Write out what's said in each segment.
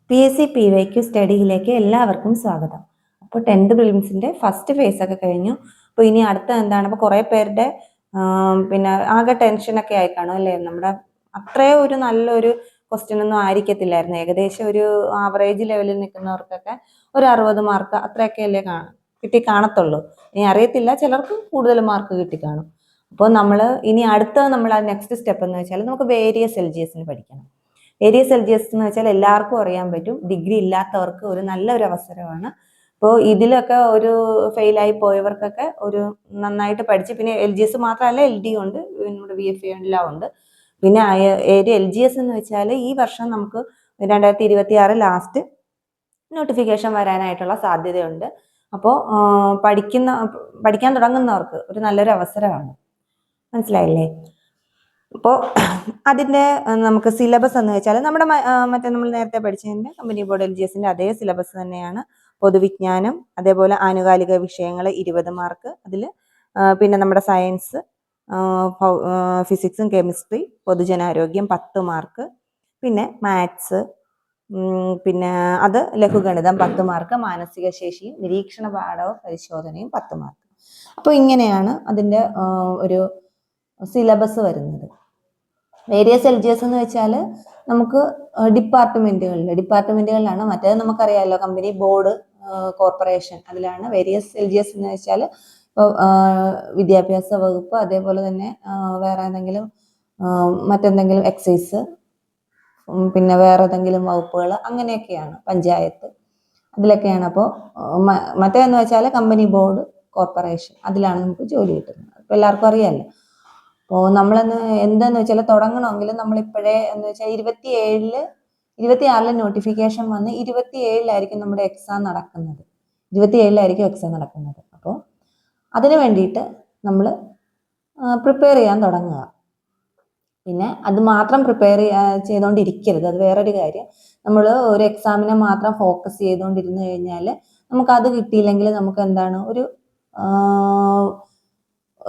PSC PYQ സ്റ്റഡിയിലേക്ക് എല്ലാവർക്കും സ്വാഗതം. അപ്പോൾ 10th പ്രിലിംസിന്റെ ഫസ്റ്റ് ഫേസ് ഒക്കെ കഴിഞ്ഞു. അപ്പോൾ ഇനി അടുത്ത എന്താണ്? അപ്പോൾ കുറേ പേരുടെ പിന്നെ ആകെ ടെൻഷനൊക്കെ ആയി കാണും അല്ലേ? നമ്മുടെ അത്രയും ഒരു നല്ലൊരു ക്വസ്റ്റ്യൻ ഒന്നും ആയിരിക്കത്തില്ലായിരുന്നു. ഏകദേശം ഒരു ആവറേജ് ലെവലിൽ നിൽക്കുന്നവർക്കൊക്കെ ഒരു 60 മാർക്ക് അത്രയൊക്കെ അല്ലേ കിട്ടി കാണത്തുള്ളൂ. ഇനി അറിയത്തില്ല, ചിലർക്ക് കൂടുതൽ മാർക്ക് കിട്ടി കാണും. അപ്പോൾ നമ്മൾ ഇനി അടുത്ത നമ്മൾ നെക്സ്റ്റ് സ്റ്റെപ്പ് എന്ന് വെച്ചാൽ നമുക്ക് വേരിയസ് LGSന് പഠിക്കണം. വേരിയസ് LGS എന്ന് വെച്ചാൽ എല്ലാവർക്കും അറിയാൻ പറ്റും, ഡിഗ്രി ഇല്ലാത്തവർക്ക് ഒരു നല്ലൊരു അവസരമാണ്. അപ്പോൾ ഇതിലൊക്കെ ഒരു ഫെയിലായി പോയവർക്കൊക്കെ ഒരു നന്നായിട്ട് പഠിച്ച്, പിന്നെ LGS മാത്രമല്ല LD ഉണ്ട്, നമ്മുടെ VFA എല്ലാം ഉണ്ട്. പിന്നെ LGS എന്ന് വെച്ചാൽ ഈ വർഷം നമുക്ക് 2026 ലാസ്റ്റ് നോട്ടിഫിക്കേഷൻ വരാനായിട്ടുള്ള സാധ്യതയുണ്ട്. അപ്പോൾ പഠിക്കാൻ തുടങ്ങുന്നവർക്ക് ഒരു നല്ലൊരു അവസരമാണ്. മനസ്സിലായില്ലേ? അപ്പോൾ അതിൻ്റെ നമുക്ക് സിലബസ് എന്ന് വെച്ചാൽ നമ്മുടെ മറ്റേ നമ്മൾ നേരത്തെ പഠിച്ചതിൻ്റെ കമ്പനി ബോർഡ് LGSന്റെ അതേ സിലബസ് തന്നെയാണ്. പൊതുവിജ്ഞാനം, അതേപോലെ ആനുകാലിക വിഷയങ്ങൾ 20 മാർക്ക്, അതിൽ പിന്നെ നമ്മുടെ സയൻസ്, ഫിസിക്സും കെമിസ്ട്രി, പൊതുജനാരോഗ്യം 10 മാർക്ക്, പിന്നെ മാത്സ്, പിന്നെ അത് ലഘുഗണിതം 10 മാർക്ക്, മാനസിക ശേഷിയും നിരീക്ഷണ പാഠവും പരിശോധനയും 10 മാർക്ക്. അപ്പോൾ ഇങ്ങനെയാണ് അതിൻ്റെ ഒരു സിലബസ് വരുന്നത്. വേരിയസ് LGS എന്ന് വെച്ചാൽ നമുക്ക് ഡിപ്പാർട്ട്മെന്റുകളിലാണ്. മറ്റേത് നമുക്കറിയാമല്ലോ, കമ്പനി ബോർഡ്, കോർപ്പറേഷൻ, അതിലാണ് വേരിയസ് LGS എന്ന് വെച്ചാൽ ഇപ്പോൾ വിദ്യാഭ്യാസ വകുപ്പ്, അതേപോലെ തന്നെ വേറെ ഏതെങ്കിലും മറ്റെന്തെങ്കിലും എക്സൈസ്, പിന്നെ വേറെ ഏതെങ്കിലും വകുപ്പുകൾ, അങ്ങനെയൊക്കെയാണ്, പഞ്ചായത്ത്, അതിലൊക്കെയാണ്. അപ്പോൾ മറ്റേതെന്ന് വെച്ചാൽ കമ്പനി ബോർഡ്, കോർപ്പറേഷൻ, അതിലാണ് നമുക്ക് ജോലി കിട്ടുന്നത്. അപ്പോൾ എല്ലാവർക്കും അറിയാമല്ലോ. അപ്പോൾ നമ്മളെന്ന് എന്താന്ന് വെച്ചാൽ തുടങ്ങണമെങ്കിൽ നമ്മളിപ്പോഴേ എന്ന് വെച്ചാൽ 26 നോട്ടിഫിക്കേഷൻ വന്ന് 27 നമ്മുടെ എക്സാം നടക്കുന്നത്. 27 എക്സാം നടക്കുന്നത്. അപ്പോൾ അതിന് വേണ്ടിയിട്ട് നമ്മൾ പ്രിപ്പയർ ചെയ്യാൻ തുടങ്ങുക. പിന്നെ അത് മാത്രം പ്രിപ്പയർ ചെയ്തുകൊണ്ടിരിക്കരുത്, അത് വേറൊരു കാര്യം. നമ്മൾ ഒരു എക്സാമിനെ മാത്രം ഫോക്കസ് ചെയ്തുകൊണ്ടിരുന്നു കഴിഞ്ഞാൽ നമുക്കത് കിട്ടിയില്ലെങ്കിൽ നമുക്ക് എന്താണ്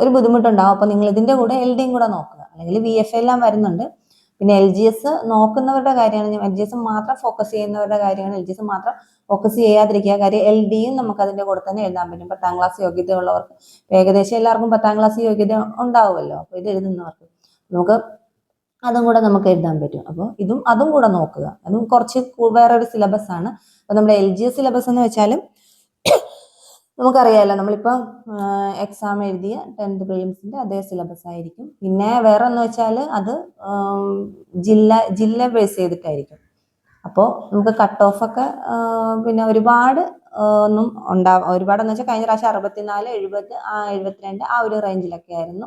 ഒരു ബുദ്ധിമുട്ടുണ്ടാവും. അപ്പോൾ നിങ്ങൾ ഇതിൻ്റെ കൂടെ LDയും കൂടെ നോക്കുക, അല്ലെങ്കിൽ VFA എല്ലാം വരുന്നുണ്ട്. പിന്നെ LGS നോക്കുന്നവരുടെ കാര്യമാണ്, LGS മാത്രം ഫോക്കസ് ചെയ്യുന്നവരുടെ കാര്യമാണ്. LGS മാത്രം ഫോക്കസ് ചെയ്യാതിരിക്കുക. കാര്യം LDയും നമുക്ക് അതിൻ്റെ കൂടെ തന്നെ എഴുതാൻ പറ്റും. 10ാം ക്ലാസ് യോഗ്യത ഉള്ളവർക്ക്, ഏകദേശം എല്ലാവർക്കും 10ാം ക്ലാസ് യോഗ്യത ഉണ്ടാവുമല്ലോ. അപ്പോൾ ഇത് എഴുതുന്നവർക്ക് നമുക്ക് അതും കൂടെ നമുക്ക് എഴുതാൻ പറ്റും. അപ്പോൾ അതും കൂടെ നോക്കുക. അതും കുറച്ച് വേറൊരു സിലബസ് ആണ്. അപ്പോൾ നമ്മുടെ LGS സിലബസ് എന്ന് വെച്ചാലും നമുക്കറിയാമല്ലോ, നമ്മളിപ്പോൾ എക്സാം എഴുതിയ 10th പ്രിലിംസിൻ്റെ അതേ സിലബസ് ആയിരിക്കും. പിന്നെ വേറെ എന്ന് വെച്ചാൽ അത് ജില്ല ബേസ് ചെയ്തിട്ടായിരിക്കും. അപ്പോൾ നമുക്ക് കട്ട് ഓഫ് ഒക്കെ പിന്നെ ഒരുപാട് ഒന്നും ഒരുപാടെന്ന് വെച്ചാൽ കഴിഞ്ഞ പ്രാവശ്യം 64, 70, 72 ആ ഒരു റേഞ്ചിലൊക്കെ ആയിരുന്നു.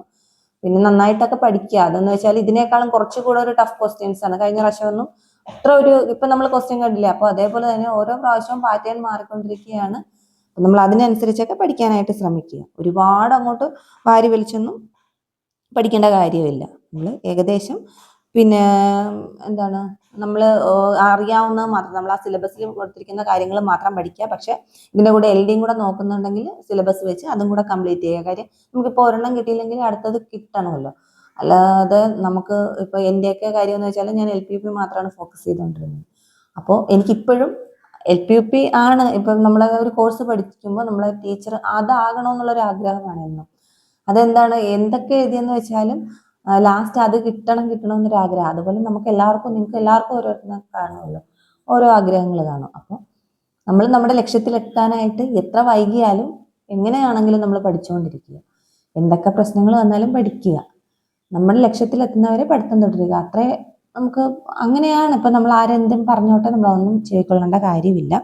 പിന്നെ നന്നായിട്ടൊക്കെ പഠിക്കുക. അതെന്ന് വെച്ചാൽ ഇതിനേക്കാളും കുറച്ചുകൂടെ ഒരു ടഫ് ക്വസ്റ്റ്യൻസ് ആണ്. കഴിഞ്ഞ പ്രാവശ്യം ഒന്നും അത്ര ഇപ്പം നമ്മൾ ക്വസ്റ്റ്യൻ കണ്ടില്ലേ. അപ്പോൾ അതേപോലെ തന്നെ ഓരോ പ്രാവശ്യവും പാറ്റേൺ മാറിക്കൊണ്ടിരിക്കുകയാണ്. നമ്മൾ അതിനനുസരിച്ചൊക്കെ പഠിക്കാനായിട്ട് ശ്രമിക്കുക. ഒരുപാട് അങ്ങോട്ട് വാരി വലിച്ചൊന്നും പഠിക്കേണ്ട കാര്യമില്ല. നമ്മൾ ഏകദേശം പിന്നെ എന്താണ്, നമ്മൾ അറിയാവുന്നത് മാത്രം, നമ്മൾ ആ സിലബസിൽ കൊടുത്തിരിക്കുന്ന കാര്യങ്ങൾ മാത്രം പഠിക്കുക. പക്ഷെ ഇതിൻ്റെ കൂടെ LDയും കൂടെ നോക്കുന്നുണ്ടെങ്കിൽ സിലബസ് വെച്ച് അതും കൂടെ കംപ്ലീറ്റ് ചെയ്യുക. കാര്യം നമുക്കിപ്പോൾ ഒരെണ്ണം കിട്ടിയില്ലെങ്കിൽ അടുത്തത് കിട്ടണമല്ലോ. അല്ലാതെ നമുക്ക് ഇപ്പോൾ എൻ്റെയൊക്കെ കാര്യം എന്ന് വെച്ചാൽ ഞാൻ LPUP മാത്രമാണ് ഫോക്കസ് ചെയ്തുകൊണ്ടിരുന്നത്. അപ്പോൾ എനിക്കിപ്പോഴും LPUP ആണ്. ഇപ്പം നമ്മളെ ഒരു കോഴ്സ് പഠിക്കുമ്പോൾ നമ്മളെ ടീച്ചർ അതാകണമെന്നുള്ളൊരു ആഗ്രഹമാണ് എന്നും. അതെന്താണ്, എന്തൊക്കെ എഴുതിയെന്ന് വെച്ചാലും ലാസ്റ്റ് അത് കിട്ടണം എന്നൊരു ആഗ്രഹം. അതുപോലെ നിങ്ങൾക്ക് എല്ലാവർക്കും ഓരോരുത്തരും കാണുമല്ലോ, ഓരോ ആഗ്രഹങ്ങൾ കാണും. അപ്പോൾ നമ്മൾ നമ്മുടെ ലക്ഷ്യത്തിലെത്താനായിട്ട് എത്ര വൈകിയാലും എങ്ങനെയാണെങ്കിലും നമ്മൾ പഠിച്ചുകൊണ്ടിരിക്കുക. എന്തൊക്കെ പ്രശ്നങ്ങൾ വന്നാലും പഠിക്കുക. നമ്മുടെ ലക്ഷ്യത്തിലെത്തുന്നവരെ പഠിത്തം തുടരുക. അത്രേ നമുക്ക് അങ്ങനെയാണ്. ഇപ്പം നമ്മൾ ആരെന്തും പറഞ്ഞോട്ടെ, നമ്മളൊന്നും ചെയ്യിക്കൊള്ളേണ്ട കാര്യമില്ല.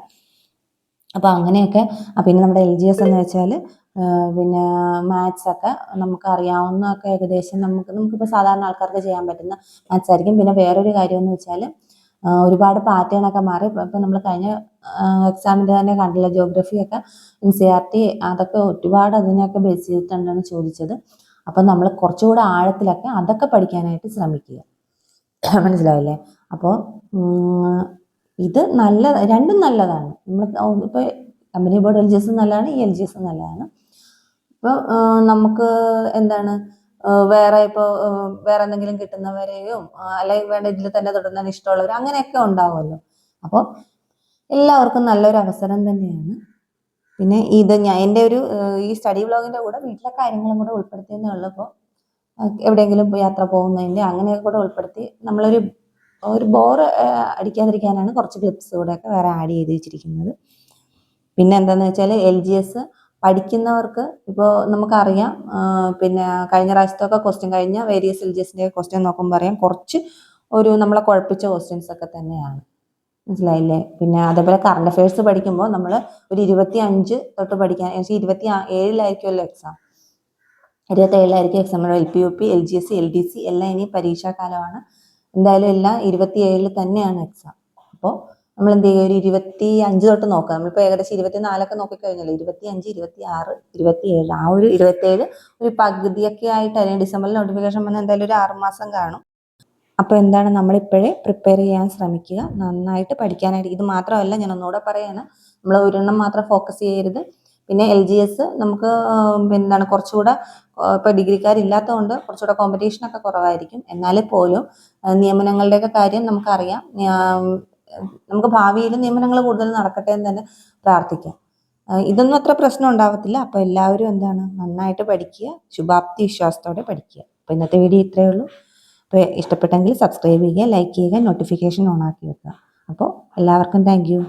അപ്പോൾ അങ്ങനെയൊക്കെ. പിന്നെ നമ്മുടെ LGS എന്ന് വെച്ചാൽ പിന്നെ മാത്സ് ഒക്കെ നമുക്ക് അറിയാവുന്നതൊക്കെ ഏകദേശം നമുക്കിപ്പോൾ സാധാരണ ആൾക്കാർക്ക് ചെയ്യാൻ പറ്റുന്ന മാത്സ് ആയിരിക്കും. പിന്നെ വേറൊരു കാര്യം എന്ന് വെച്ചാൽ ഒരുപാട് പാറ്റേൺ ഒക്കെ മാറി. ഇപ്പം നമ്മൾ കഴിഞ്ഞ എക്സാമിൻ്റെ തന്നെ കണ്ടില്ല, ജോഗ്രഫിയൊക്കെ NCERT അതൊക്കെ ഒരുപാട് അതിനെയൊക്കെ ബേസ് ചെയ്തിട്ടാണ് ചോദിച്ചത്. അപ്പം നമ്മൾ കുറച്ചുകൂടെ ആഴത്തിലൊക്കെ അതൊക്കെ പഠിക്കാനായിട്ട് ശ്രമിക്കുക. മനസ്സിലായില്ലേ? അപ്പോൾ ഇത് രണ്ടും നല്ലതാണ്. നമ്മൾ ഇപ്പോൾ കമ്പനി ബോർഡ് LGS നല്ലതാണ്, ഈ LGS നല്ലതാണ്. ഇപ്പോൾ നമുക്ക് എന്താണ്, വേറെ എന്തെങ്കിലും കിട്ടുന്നവരെയും അല്ലെങ്കിൽ വേണ്ട ഇതിൽ തന്നെ തുടരാൻ ഇഷ്ടമുള്ളവർ അങ്ങനെയൊക്കെ ഉണ്ടാവുമല്ലോ. അപ്പോൾ എല്ലാവർക്കും നല്ലൊരു അവസരം തന്നെയാണ്. പിന്നെ ഇത് എൻ്റെ ഒരു ഈ സ്റ്റഡി വ്ളോഗിൻ്റെ കൂടെ വീട്ടിലെ കാര്യങ്ങളും കൂടെ ഉൾപ്പെടുത്തിയെന്നേ ഉള്ളൂ. അപ്പോൾ എവിടെയെങ്കിലും യാത്ര പോകുന്നതിൻ്റെ അങ്ങനെയൊക്കെ കൂടെ ഉൾപ്പെടുത്തി ഒരു ബോറ് അടിക്കാതിരിക്കാനാണ് കുറച്ച് ക്ലിപ്സ് കൂടെയൊക്കെ വേറെ ആഡ് ചെയ്ത് വെച്ചിരിക്കുന്നത്. പിന്നെ എന്താണെന്ന് വെച്ചാൽ LGS പഠിക്കുന്നവർക്ക് ഇപ്പോൾ നമുക്കറിയാം, പിന്നെ കഴിഞ്ഞ പ്രാവശ്യത്തൊക്കെ ക്വസ്റ്റ്യൻ കഴിഞ്ഞ വേരിയസ് LGSൻ്റെ ക്വസ്റ്റ്യൻ നോക്കുമ്പോൾ അറിയാം കുറച്ച് നമ്മളെ കുഴപ്പിച്ച ക്വസ്റ്റ്യൻസ് ഒക്കെ തന്നെയാണ്. മനസ്സിലായില്ലേ? പിന്നെ അതേപോലെ കറണ്ട് അഫയേഴ്സ് പഠിക്കുമ്പോൾ നമ്മൾ ഒരു 25 തൊട്ട് പഠിക്കാൻ, 27-ലായിരിക്കുമല്ലോ എക്സാം. 27-ലായിരിക്കും exam. LP UP LGS LDC എല്ലാം ഇനി പരീക്ഷാകാലമാണ്. എന്തായാലും എല്ലാം 27-ൽ തന്നെയാണ് എക്സാം. അപ്പോൾ നമ്മൾ എന്ത് ചെയ്യുക, ഒരു 25 തൊട്ട് നോക്കുക. നമ്മളിപ്പോൾ ഏകദേശം 24 നോക്കിക്കഴിഞ്ഞല്ലോ. 25, 26, 27, ആ ഒരു 27 ഒരു പകുതിയൊക്കെ ആയിട്ട്, അല്ലെങ്കിൽ ഡിസംബറിൽ നോട്ടിഫിക്കേഷൻ വന്നാൽ എന്തായാലും ഒരു 6 മാസം കാണും. അപ്പോൾ എന്താണ്, നമ്മളിപ്പോഴേ പ്രിപ്പയർ ചെയ്യാൻ ശ്രമിക്കുക, നന്നായിട്ട് പഠിക്കാനായിട്ട്. ഇത് മാത്രമല്ല, ഞാൻ ഒന്നുകൂടെ പറയാണ്, നമ്മൾ ഒരെണ്ണം മാത്രം ഫോക്കസ് ചെയ്യരുത്. പിന്നെ LGS നമുക്ക് എന്താണ് കുറച്ചുകൂടെ, ഇപ്പോൾ ഡിഗ്രിക്കാരില്ലാത്തതുകൊണ്ട് കുറച്ചുകൂടെ കോമ്പറ്റീഷനൊക്കെ കുറവായിരിക്കും. എന്നാൽ പോലും നിയമനങ്ങളുടെയൊക്കെ കാര്യം നമുക്കറിയാം. നമുക്ക് ഭാവിയിൽ നിയമനങ്ങൾ കൂടുതൽ നടക്കട്ടെ എന്ന് തന്നെ പ്രാർത്ഥിക്കാം. ഇതൊന്നും അത്ര പ്രശ്നം ഉണ്ടാവത്തില്ല. അപ്പോൾ എല്ലാവരും എന്താണ്, നന്നായിട്ട് പഠിക്കുക, ശുഭാപ്തി വിശ്വാസത്തോടെ പഠിക്കുക. അപ്പോൾ ഇന്നത്തെ വീഡിയോ ഇത്രയേ ഉള്ളൂ. അപ്പോൾ ഇഷ്ടപ്പെട്ടെങ്കിൽ സബ്സ്ക്രൈബ് ചെയ്യുക, ലൈക്ക് ചെയ്യുക, നോട്ടിഫിക്കേഷൻ ഓൺ ആക്കി വെക്കുക. അപ്പോൾ എല്ലാവർക്കും താങ്ക് യു.